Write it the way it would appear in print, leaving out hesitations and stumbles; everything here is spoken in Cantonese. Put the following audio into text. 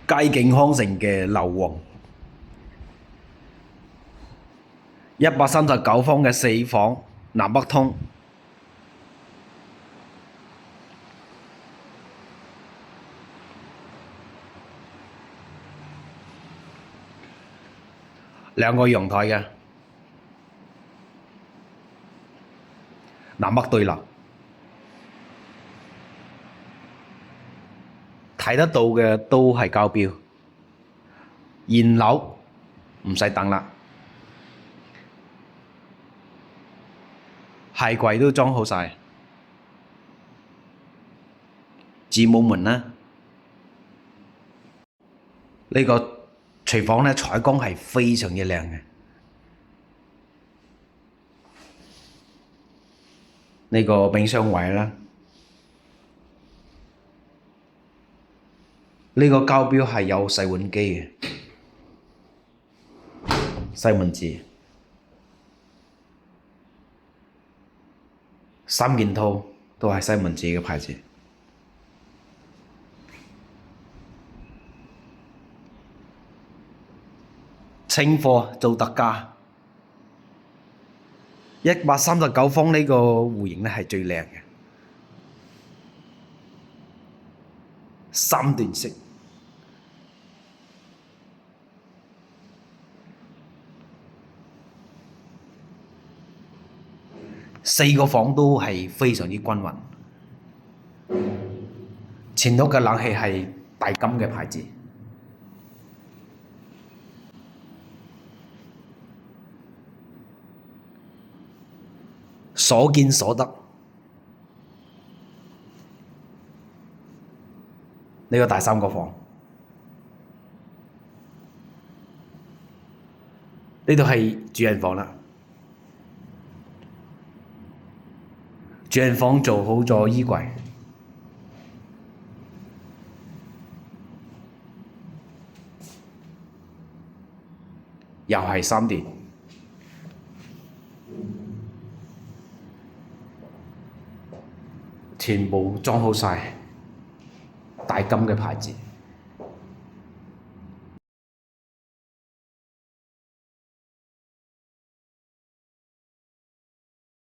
街景康城嘅樓王，139方嘅4房南北通，兩個陽台嘅，南北對立，睇得到嘅都係交標，現樓唔使等啦，鞋櫃都裝好晒，子母門啦，呢個廚房咧採光係非常之靚嘅，呢個冰箱位啦，呢個交標係有洗碗機嘅，西門子3件套都係西門子嘅牌子。清貨做特價，139方呢個戶型咧係最靚嘅，3段式，4個房都係非常之均勻，前屋嘅冷氣係大金嘅牌子。所見所得，呢個第3個房，呢度係主人房啦。主人房做好咗衣櫃，又係3段。全部裝好晒，大金嘅牌子。